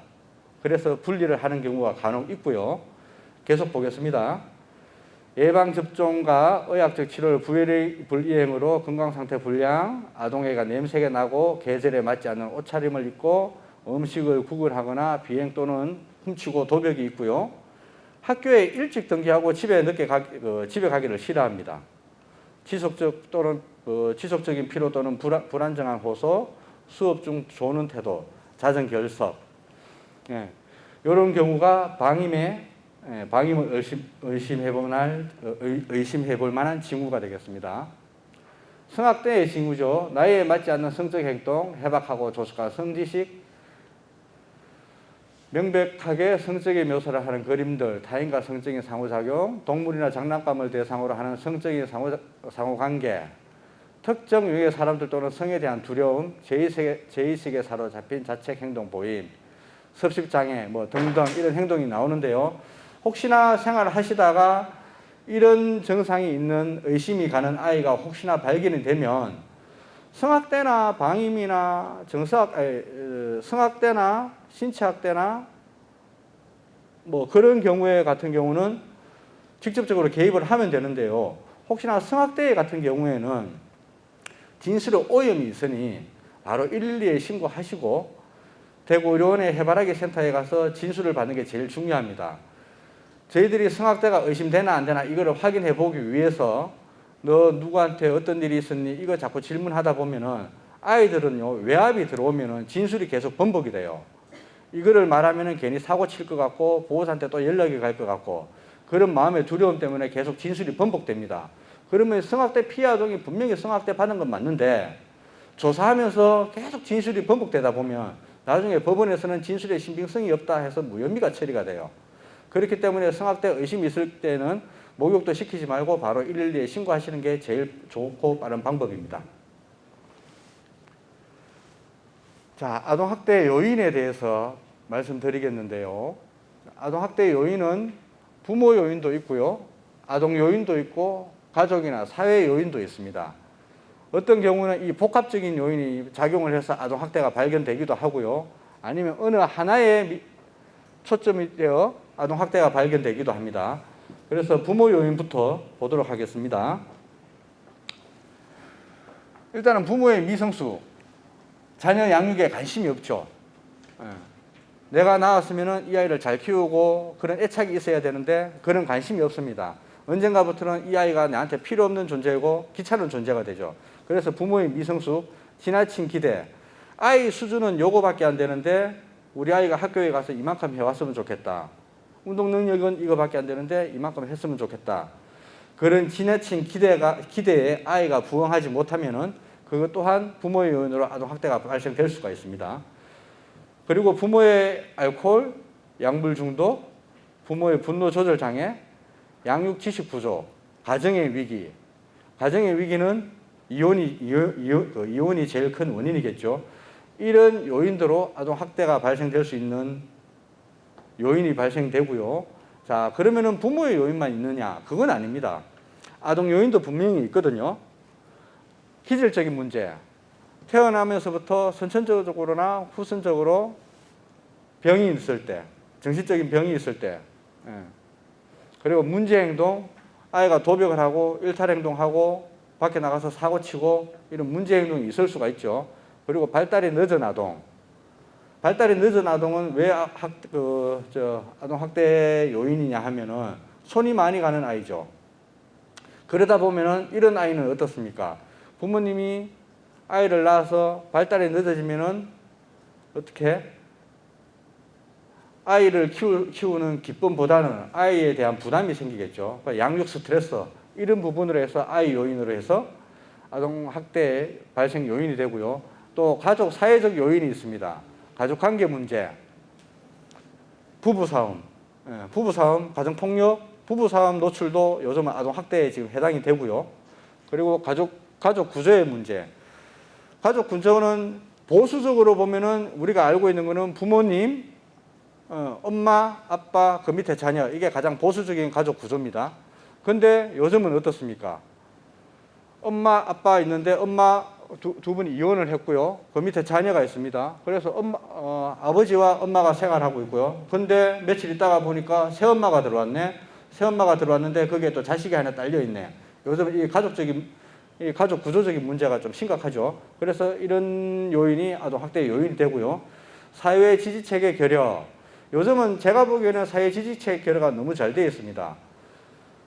그래서 분리를 하는 경우가 간혹 있고요. 계속 보겠습니다. 예방접종과 의학적 치료를 불이행으로 건강상태 불량, 아동애가 냄새가 나고 계절에 맞지 않는 옷차림을 입고 음식을 구걸하거나 비행 또는 훔치고 도벽이 있고요. 학교에 일찍 등교하고 집에 가기를 싫어합니다. 지속적인 피로 또는 불안정한 호소, 수업 중 조는 태도, 잦은 결석. 이런 경우가 방임을 의심해볼 만한 징후가 되겠습니다. 성학대의 징후죠. 나이에 맞지 않는 성적 행동, 해박하고 조숙한 성지식, 명백하게 성적인 묘사를 하는 그림들, 타인과 성적인 상호작용, 동물이나 장난감을 대상으로 하는 성적인 상호관계, 특정 유형의 사람들 또는 성에 대한 두려움, 제2세계 사로잡힌 자책 행동 보임, 섭식장애 등등 이런 행동이 나오는데요. 혹시나 생활을 하시다가 이런 증상이 있는 의심이 가는 아이가 혹시나 발견이 되면 성학대나 방임이나 성학대나 신체학대나 그런 경우에 같은 경우는 직접적으로 개입을 하면 되는데요. 혹시나 성학대 같은 경우에는 진술에 오염이 있으니 바로 112에 신고하시고 대구의료원의 해바라기 센터에 가서 진술을 받는 게 제일 중요합니다. 저희들이 성학대가 의심되나 안 되나 이거를 확인해 보기 위해서 너 누구한테 어떤 일이 있었니? 이거 자꾸 질문하다 보면은 아이들은요, 외압이 들어오면은 진술이 계속 번복이 돼요. 이거를 말하면은 괜히 사고 칠 것 같고 보호사한테 또 연락이 갈 것 같고 그런 마음의 두려움 때문에 계속 진술이 번복됩니다. 그러면 성학대 피해 아동이 분명히 성학대 받은 건 맞는데 조사하면서 계속 진술이 번복되다 보면 나중에 법원에서는 진술에 신빙성이 없다 해서 무혐의가 처리가 돼요. 그렇기 때문에 성학대 의심이 있을 때는 목욕도 시키지 말고 바로 112에 신고하시는 게 제일 좋고 빠른 방법입니다. 자, 아동학대 요인에 대해서 말씀드리겠는데요. 아동학대 요인은 부모 요인도 있고요. 아동 요인도 있고 가족이나 사회 요인도 있습니다. 어떤 경우는 이 복합적인 요인이 작용을 해서 아동학대가 발견되기도 하고요. 아니면 어느 하나에 초점이 되어 아동학대가 발견되기도 합니다. 그래서 부모 요인부터 보도록 하겠습니다. 일단은 부모의 미성숙, 자녀 양육에 관심이 없죠. 내가 낳았으면 이 아이를 잘 키우고 그런 애착이 있어야 되는데 그런 관심이 없습니다. 언젠가부터는 이 아이가 나한테 필요 없는 존재고 귀찮은 존재가 되죠. 그래서 부모의 미성숙, 지나친 기대, 아이 수준은 요거밖에 안 되는데 우리 아이가 학교에 가서 이만큼 해왔으면 좋겠다. 운동 능력은 이거밖에 안 되는데 이만큼 했으면 좋겠다. 그런 지나친 기대에 아이가 부응하지 못하면은 그것 또한 부모의 요인으로 아동학대가 발생될 수가 있습니다. 그리고 부모의 알코올, 약물 중독, 부모의 분노 조절 장애, 양육 지식 부족, 가정의 위기. 가정의 위기는 이혼이 제일 큰 원인이겠죠. 이런 요인으로 아동학대가 발생될 수 있는 요인이 발생되고요. 자, 그러면은 부모의 요인만 있느냐? 그건 아닙니다. 아동 요인도 분명히 있거든요. 기질적인 문제. 태어나면서부터 선천적으로나 후천적으로 병이 있을 때, 정신적인 병이 있을 때, 그리고 문제 행동, 아이가 도벽을 하고 일탈 행동하고 밖에 나가서 사고 치고 이런 문제 행동이 있을 수가 있죠. 그리고 발달이 늦은 아동. 발달이 늦은 아동은 왜 아동학대 요인이냐 하면은 손이 많이 가는 아이죠. 그러다 보면은 이런 아이는 어떻습니까? 부모님이 아이를 낳아서 발달이 늦어지면은 어떻게? 아이를 키우는 기쁨보다는 아이에 대한 부담이 생기겠죠. 그러니까 양육 스트레스 이런 부분으로 해서 아이 요인으로 해서 아동학대 발생 요인이 되고요. 또 가족 사회적 요인이 있습니다. 가족관계 문제, 부부싸움, 가정폭력, 부부싸움 노출도 요즘은 아동학대에 지금 해당이 되고요. 그리고 가족 구조의 문제. 가족 구조는 보수적으로 보면은 우리가 알고 있는 거는 부모님, 엄마, 아빠, 그 밑에 자녀, 이게 가장 보수적인 가족 구조입니다. 근데 요즘은 어떻습니까? 엄마, 아빠 있는데 엄마 두 분이 이혼을 했고요. 그 밑에 자녀가 있습니다. 그래서 아버지와 엄마가 생활하고 있고요. 근데 며칠 있다가 보니까 새엄마가 들어왔네. 새엄마가 들어왔는데 거기에 또 자식이 하나 딸려있네. 요즘 이 가족 구조적인 문제가 좀 심각하죠. 그래서 이런 요인이 아동학대의 요인이 되고요. 사회 지지체계 결여. 요즘은 제가 보기에는 사회 지지체계 결여가 너무 잘 되어 있습니다.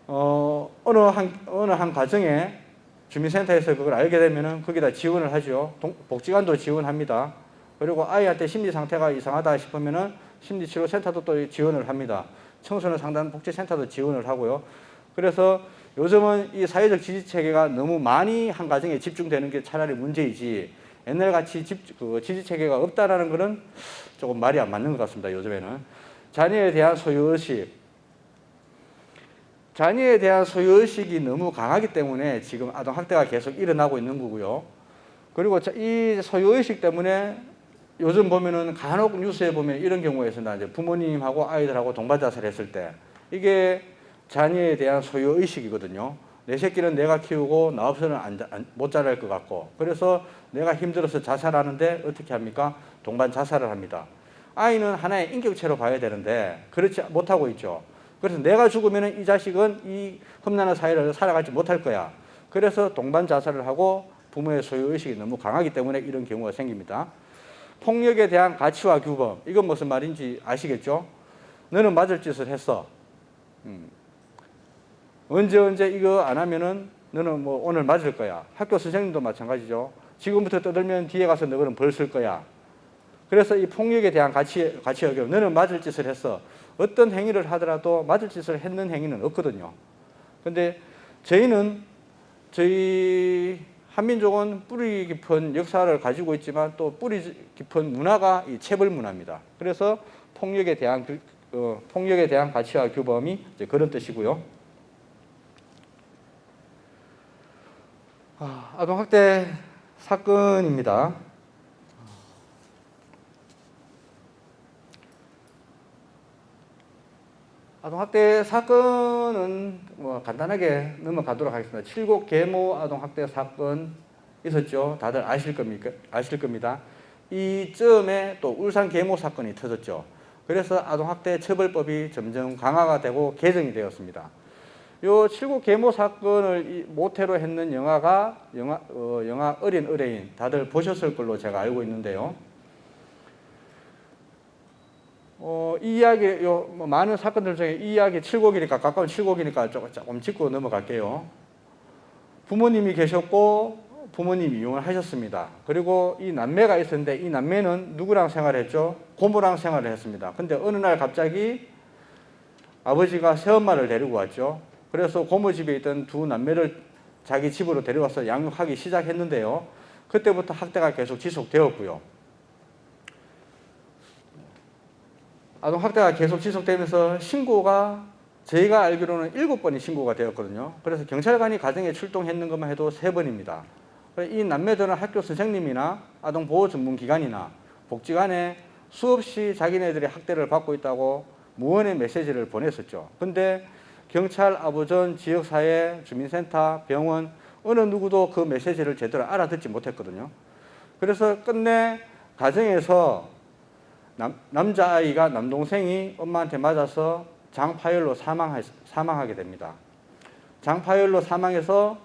어느 한 가정에 주민센터에서 그걸 알게 되면은 거기다 지원을 하죠. 복지관도 지원합니다. 그리고 아이한테 심리 상태가 이상하다 싶으면은 심리치료센터도 또 지원을 합니다. 청소년 상담 복지센터도 지원을 하고요. 그래서 요즘은 이 사회적 지지체계가 너무 많이 한 가정에 집중되는 게 차라리 문제이지 옛날같이 지지체계가 없다라는 것은 조금 말이 안 맞는 것 같습니다. 요즘에는. 자녀에 대한 소유의식. 자녀에 대한 소유의식이 너무 강하기 때문에 지금 아동학대가 계속 일어나고 있는 거고요. 그리고 이 소유의식 때문에 요즘 보면은 간혹 뉴스에 보면 이런 경우가 있습니다. 이제 부모님하고 아이들하고 동반자살을 했을 때 이게 자녀에 대한 소유의식이거든요. 내 새끼는 내가 키우고 나 없어는 못 자랄 것 같고 그래서 내가 힘들어서 자살하는데 어떻게 합니까? 동반 자살을 합니다. 아이는 하나의 인격체로 봐야 되는데 그렇지 못하고 있죠. 그래서 내가 죽으면 이 자식은 이 험난한 사회를 살아가지 못할 거야. 그래서 동반 자살을 하고 부모의 소유의식이 너무 강하기 때문에 이런 경우가 생깁니다. 폭력에 대한 가치와 규범. 이건 무슨 말인지 아시겠죠? 너는 맞을 짓을 했어. 언제 이거 안 하면은 너는 뭐 오늘 맞을 거야. 학교 선생님도 마찬가지죠. 지금부터 떠들면 뒤에 가서 너는 벌 쓸 거야. 그래서 이 폭력에 대한 가치 어겨. 너는 맞을 짓을 했어. 어떤 행위를 하더라도 맞을 짓을 했는 행위는 없거든요. 근데 저희 한민족은 뿌리 깊은 역사를 가지고 있지만 또 뿌리 깊은 문화가 이 체벌 문화입니다. 그래서 폭력에 대한 가치와 규범이 이제 그런 뜻이고요. 아동학대 사건입니다. 아동학대 사건은 뭐 간단하게 넘어가도록 하겠습니다. 칠곡 계모 아동학대 사건 있었죠. 다들 아실 겁니다. 이쯤에 또 울산 계모 사건이 터졌죠. 그래서 아동학대 처벌법이 점점 강화가 되고 개정이 되었습니다. 요 칠곡 계모 사건을 모태로 했는 영화 어린 의뢰인 다들 보셨을 걸로 제가 알고 있는데요. 이 이야기 많은 사건들 중에 이 이야기 칠곡이니까 가까운 칠곡이니까 조금 짚고 넘어갈게요. 부모님이 계셨고 부모님이 이혼을 하셨습니다. 그리고 이 남매가 있었는데 이 남매는 누구랑 생활했죠? 고모랑 생활을 했습니다. 근데 어느 날 갑자기 아버지가 새엄마를 데리고 왔죠. 그래서 고모 집에 있던 두 남매를 자기 집으로 데려와서 양육하기 시작했는데요. 그때부터 학대가 계속 지속되었고요. 아동학대가 계속 지속되면서 신고가 저희가 알기로는 7번이 신고가 되었거든요. 그래서 경찰관이 가정에 출동했는 것만 해도 3번입니다. 이 남매들은 학교 선생님이나 아동보호전문기관이나 복지관에 수없이 자기네들이 학대를 받고 있다고 무언의 메시지를 보냈었죠. 근데 경찰, 아부전, 지역사회, 주민센터, 병원 어느 누구도 그 메시지를 제대로 알아듣지 못했거든요. 그래서 끝내 가정에서 남자아이가 남동생이 엄마한테 맞아서 장파열로 사망하게 됩니다. 장파열로 사망해서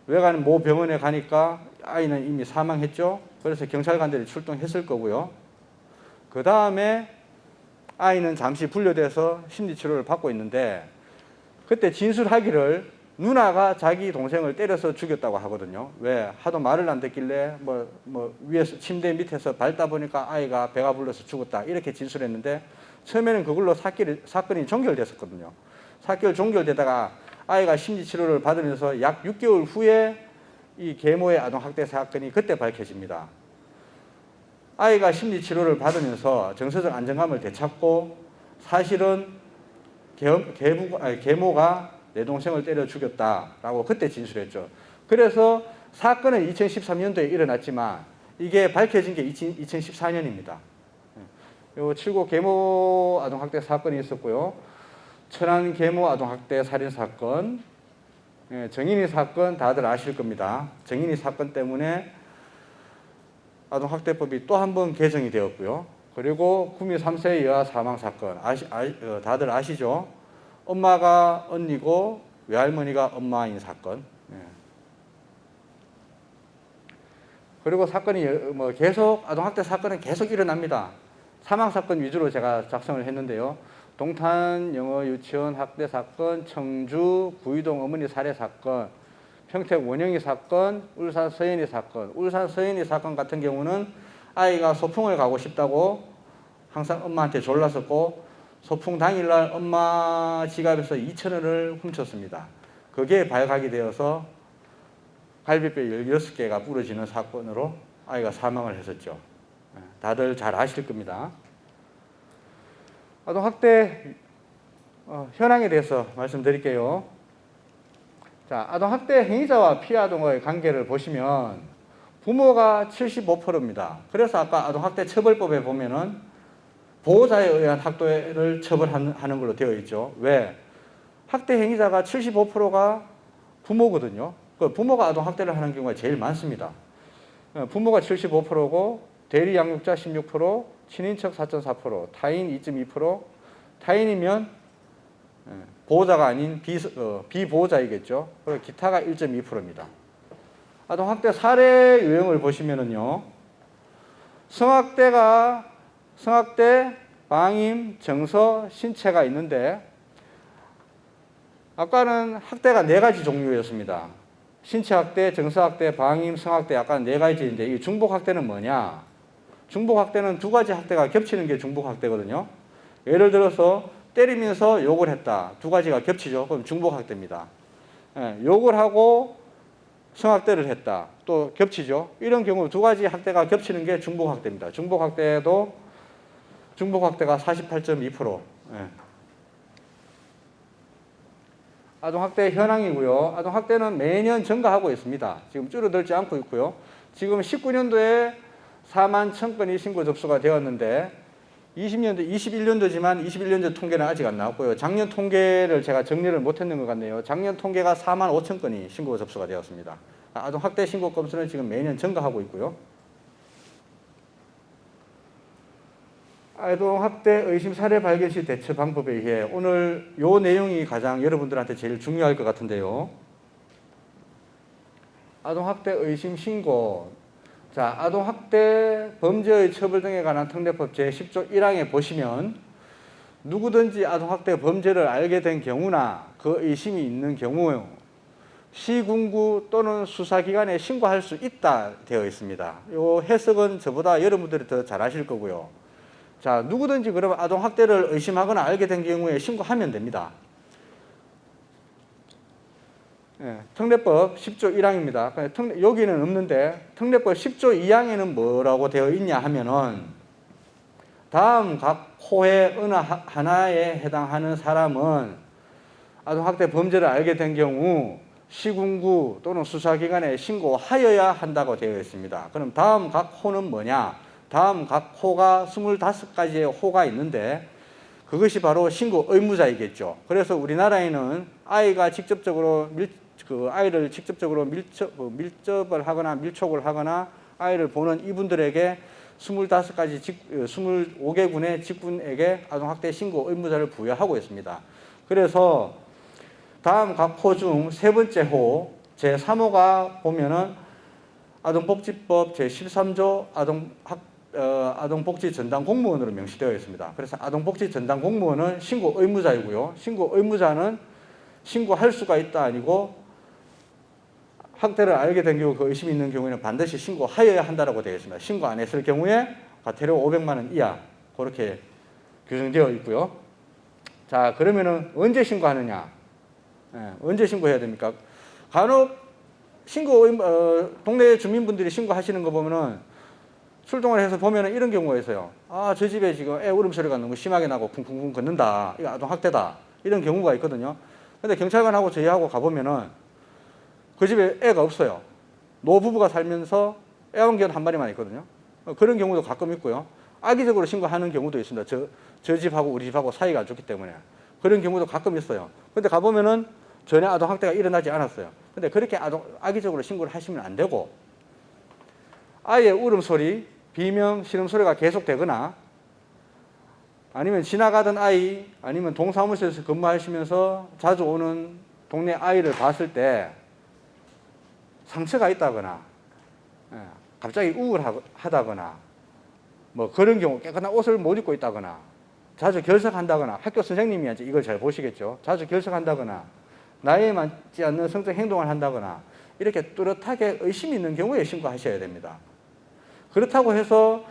외가는 모 병원에 가니까 아이는 이미 사망했죠. 그래서 경찰관들이 출동했을 거고요. 그 다음에 아이는 잠시 분류돼서 심리치료를 받고 있는데 그때 진술하기를 누나가 자기 동생을 때려서 죽였다고 하거든요. 왜? 하도 말을 안 듣길래 위에서 침대 밑에서 밟다 보니까 아이가 배가 불러서 죽었다 이렇게 진술했는데 처음에는 그걸로 사건이 종결됐었거든요. 사건 종결되다가 아이가 심리치료를 받으면서 약 6개월 후에 이 계모의 아동학대 사건이 그때 밝혀집니다. 아이가 심리치료를 받으면서 정서적 안정감을 되찾고 사실은 계모가 내 동생을 때려 죽였다라고 그때 진술했죠. 그래서 사건은 2013년도에 일어났지만 이게 밝혀진 게 2014년입니다. 요 칠곡 계모 아동학대 사건이 있었고요. 천안 계모 아동학대 살인사건, 정인이 사건 다들 아실 겁니다. 정인이 사건 때문에 아동학대법이 또 한 번 개정이 되었고요. 그리고 구미 3세 여아 사망사건 다들 아시죠? 엄마가 언니고 외할머니가 엄마인 사건. 그리고 사건이 계속 아동학대 사건은 계속 일어납니다. 사망사건 위주로 제가 작성을 했는데요. 동탄 영어 유치원 학대 사건, 청주 구이동 어머니 살해 사건, 평택 원영이 사건, 울산 서현이 사건. 울산 서현이 사건 같은 경우는 아이가 소풍을 가고 싶다고 항상 엄마한테 졸랐었고 소풍 당일날 엄마 지갑에서 2,000원을 훔쳤습니다. 그게 발각이 되어서 갈비뼈 16개가 부러지는 사건으로 아이가 사망을 했었죠. 다들 잘 아실 겁니다. 아동학대 현황에 대해서 말씀드릴게요. 자, 아동학대 행위자와 피해아동의 관계를 보시면 부모가 75%입니다. 그래서 아까 아동학대 처벌법에 보면은 보호자에 의한 학대를 처벌하는 걸로 되어 있죠. 왜? 학대 행위자가 75%가 부모거든요. 부모가 아동학대를 하는 경우가 제일 많습니다. 부모가 75%고 대리 양육자 16%, 친인척 4.4%, 타인 2.2%, 타인이면 보호자가 아닌 비보호자이겠죠. 그리고 기타가 1.2%입니다. 아동학대 사례 유형을 보시면은요, 성학대, 방임, 정서, 신체가 있는데 아까는 학대가 4가지 종류였습니다. 신체학대, 정서학대, 방임, 성학대 아까는 4가지인데 이 중복학대는 뭐냐? 중복학대는 2가지 학대가 겹치는 게 중복학대거든요. 예를 들어서 때리면서 욕을 했다. 2가지가 겹치죠. 그럼 중복학대입니다. 욕을 하고 성학대를 했다. 또 겹치죠. 이런 경우 2가지 학대가 겹치는 게 중복학대입니다. 중복학대가 48.2%. 아동학대 현황이고요. 아동학대는 매년 증가하고 있습니다. 지금 줄어들지 않고 있고요. 지금 19년도에 4만 1,000건이 신고 접수가 되었는데 21년도지만 21년도 통계는 아직 안 나왔고요. 작년 통계를 제가 정리를 못했는 것 같네요. 작년 통계가 4만 5천 건이 신고 접수가 되었습니다. 아동학대 신고 건수는 지금 매년 증가하고 있고요. 아동학대 의심 사례 발견 시 대처 방법에 의해 오늘 요 내용이 가장 여러분들한테 제일 중요할 것 같은데요. 아동학대 의심 신고. 자, 아동학대 범죄의 처벌 등에 관한 특례법 제10조 1항에 보시면 누구든지 아동학대 범죄를 알게 된 경우나 그 의심이 있는 경우 시군구 또는 수사기관에 신고할 수 있다 되어 있습니다. 요 해석은 저보다 여러분들이 더 잘 아실 거고요. 자, 누구든지 그러면 아동학대를 의심하거나 알게 된 경우에 신고하면 됩니다. 예, 특례법 10조 1항입니다. 여기는 없는데 특례법 10조 2항에는 뭐라고 되어 있냐 하면은 다음 각 호의 어느 하나에 해당하는 사람은 아동학대 범죄를 알게 된 경우 시군구 또는 수사기관에 신고하여야 한다고 되어 있습니다. 그럼 다음 각 호는 뭐냐? 다음 각 호가 25가지의 호가 있는데 그것이 바로 신고 의무자이겠죠. 그래서 우리나라에는 아이가 직접적으로 아이를 직접적으로 밀접을 하거나 밀촉을 하거나 아이를 보는 이분들에게 25개군의 직군에게 아동학대 신고 의무자를 부여하고 있습니다. 그래서 다음 각 호 중 세 번째 호 제3호가 보면은 아동복지법 제13조 아동복지 전담 공무원으로 명시되어 있습니다. 그래서 아동복지 전담 공무원은 신고 의무자이고요. 신고 의무자는 신고할 수가 있다 아니고 학대를 알게 된 경우 그 의심이 있는 경우에는 반드시 신고하여야 한다고 되어 있습니다. 신고 안 했을 경우에 과태료 500만 원 이하 그렇게 규정되어 있고요. 자, 그러면은 언제 신고하느냐? 언제 신고해야 됩니까? 간혹 동네 주민분들이 신고하시는 거 보면은 출동을 해서 보면은 이런 경우가 있어요. 아, 저 집에 지금 애 울음소리가 너무 심하게 나고 쿵쿵쿵 걷는다. 이거 아동학대다. 이런 경우가 있거든요. 근데 경찰관하고 저희하고 가보면은 그 집에 애가 없어요. 노부부가 살면서 애완견 한 마리만 있거든요. 그런 경우도 가끔 있고요. 악의적으로 신고하는 경우도 있습니다. 저 집하고 우리 집하고 사이가 안 좋기 때문에. 그런 경우도 가끔 있어요. 근데 가보면은 전혀 아동학대가 일어나지 않았어요. 근데 그렇게 악의적으로 신고를 하시면 안 되고 아이의 울음소리, 비명, 신음소리가 계속되거나 아니면 지나가던 아이 아니면 동사무소에서 근무하시면서 자주 오는 동네 아이를 봤을 때 상처가 있다거나 갑자기 우울하다거나 뭐 그런 경우 깨끗한 옷을 못 입고 있다거나 자주 결석한다거나 학교 선생님이 이걸 잘 보시겠죠. 자주 결석한다거나 나이에 맞지 않는 성적 행동을 한다거나 이렇게 뚜렷하게 의심이 있는 경우에 신고하셔야 됩니다. 그렇다고 해서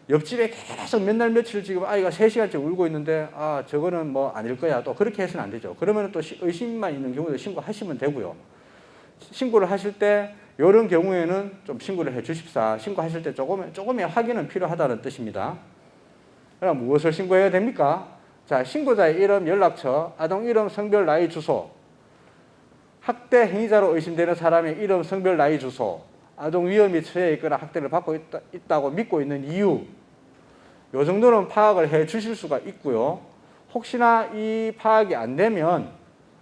옆집에 계속 몇 날 며칠 지금 아이가 3시간째 울고 있는데 아 저거는 뭐 아닐 거야 또 그렇게 해서는 안 되죠. 그러면 또 의심만 있는 경우도 신고하시면 되고요. 신고를 하실 때 이런 경우에는 좀 신고를 해 주십사. 신고하실 때 조금의 확인은 필요하다는 뜻입니다. 그럼 무엇을 신고해야 됩니까? 자, 신고자의 이름, 연락처, 아동 이름, 성별, 나이, 주소, 학대 행위자로 의심되는 사람의 이름, 성별, 나이, 주소, 아동 위험에 처해 있거나 학대를 받고 있다고 믿고 있는 이유, 이 정도는 파악을 해 주실 수가 있고요. 혹시나 이 파악이 안 되면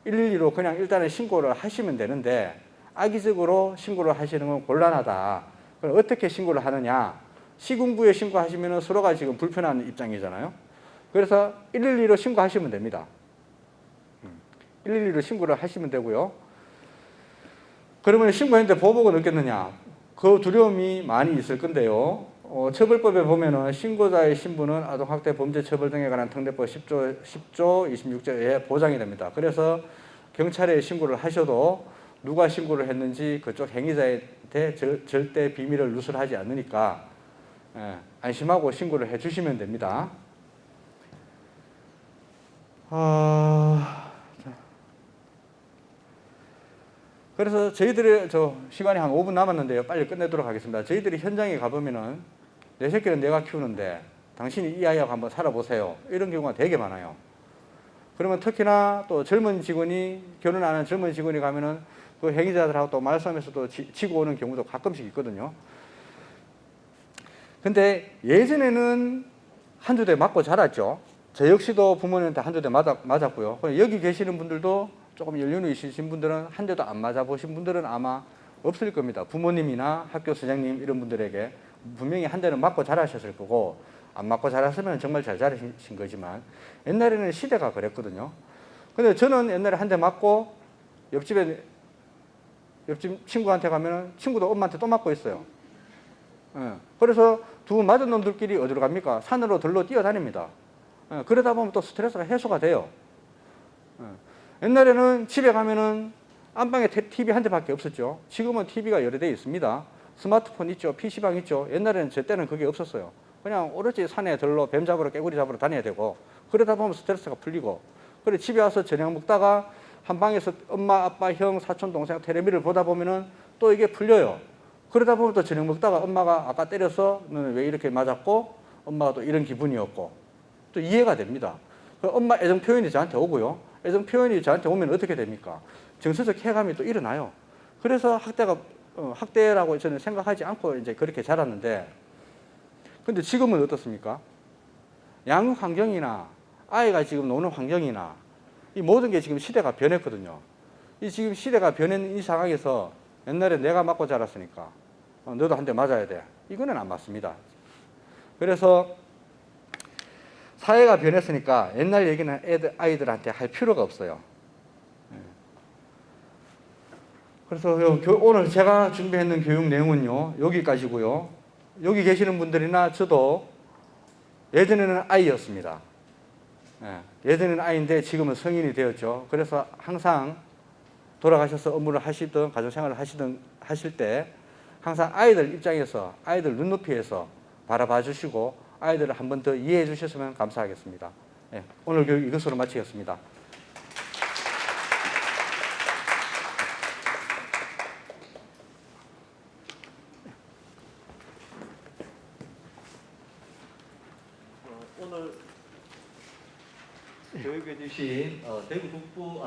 112로 그냥 일단은 신고를 하시면 되는데 악의적으로 신고를 하시는 건 곤란하다. 그럼 어떻게 신고를 하느냐? 시군구에 신고하시면 서로가 지금 불편한 입장이잖아요. 그래서 112로 신고하시면 됩니다. 112로 신고를 하시면 되고요. 그러면 신고했는데 보복은 없겠느냐? 그 두려움이 많이 있을 건데요. 처벌법에 보면은 신고자의 신분은 아동학대 범죄 처벌 등에 관한 특례법 10조 26조에 보장이 됩니다. 그래서 경찰에 신고를 하셔도 누가 신고를 했는지 그쪽 행위자한테 절대 비밀을 누설하지 않으니까 안심하고 신고를 해 주시면 됩니다. 그래서 저희들이 시간이 한 5분 남았는데요. 빨리 끝내도록 하겠습니다. 저희들이 현장에 가보면은 내 새끼는 내가 키우는데 당신이 이 아이하고 한번 살아보세요. 이런 경우가 되게 많아요. 그러면 특히나 또 젊은 직원이 결혼 안 한 젊은 직원이 가면은 그 행위자들하고 또 말싸움에서도 지고 오는 경우도 가끔씩 있거든요. 근데 예전에는 한두 대 맞고 자랐죠. 저 역시도 부모님한테 한두 대 맞았고요. 여기 계시는 분들도 조금 연륜이 있으신 분들은 한 대도 안 맞아보신 분들은 아마 없을 겁니다. 부모님이나 학교 선생님 이런 분들에게 분명히 한 대는 맞고 자라셨을 거고 안 맞고 자랐으면 정말 잘 자라신 거지만 옛날에는 시대가 그랬거든요. 근데 저는 옛날에 한 대 맞고 옆집 친구한테 가면 친구도 엄마한테 또 맞고 있어요. 예. 그래서 두 맞은 놈들끼리 어디로 갑니까? 산으로 들러 뛰어다닙니다. 예. 그러다 보면 또 스트레스가 해소가 돼요. 예. 옛날에는 집에 가면은 안방에 TV 한 대밖에 없었죠. 지금은 TV가 여러 대 있습니다. 스마트폰 있죠. PC방 있죠. 옛날에는 제 때는 그게 없었어요. 그냥 오로지 산에 들러 뱀 잡으러 깨구리 잡으러 다녀야 되고 그러다 보면 스트레스가 풀리고 그래 집에 와서 저녁 먹다가 한 방에서 엄마, 아빠, 형, 사촌, 동생 텔레비를 보다 보면은 또 이게 풀려요. 그러다 보면 또 저녁 먹다가 엄마가 아까 때려서 너는 왜 이렇게 맞았고 엄마가 또 이런 기분이었고 또 이해가 됩니다. 엄마 애정 표현이 저한테 오고요. 애정 표현이 저한테 오면 어떻게 됩니까? 정서적 쾌감이 또 일어나요. 그래서 학대라고 저는 생각하지 않고 이제 그렇게 자랐는데 근데 지금은 어떻습니까? 양육 환경이나 아이가 지금 노는 환경이나 이 모든 게 지금 시대가 변했거든요. 이 지금 시대가 변한 이 상황에서 옛날에 내가 맞고 자랐으니까 너도 한 대 맞아야 돼. 이거는 안 맞습니다. 그래서 사회가 변했으니까 옛날 얘기는 아이들한테 할 필요가 없어요. 그래서 오늘 제가 준비했는 교육 내용은요, 여기까지고요. 여기 계시는 분들이나 저도 예전에는 아이였습니다. 예전에는 아이인데 지금은 성인이 되었죠. 그래서 항상 돌아가셔서 업무를 하시든 가정생활을 하실 때 항상 아이들 입장에서 아이들 눈높이에서 바라봐 주시고 아이들을 한 번 더 이해해 주셨으면 감사하겠습니다. 오늘 교육 이것으로 마치겠습니다. 오늘 교육해 주신 대구 북부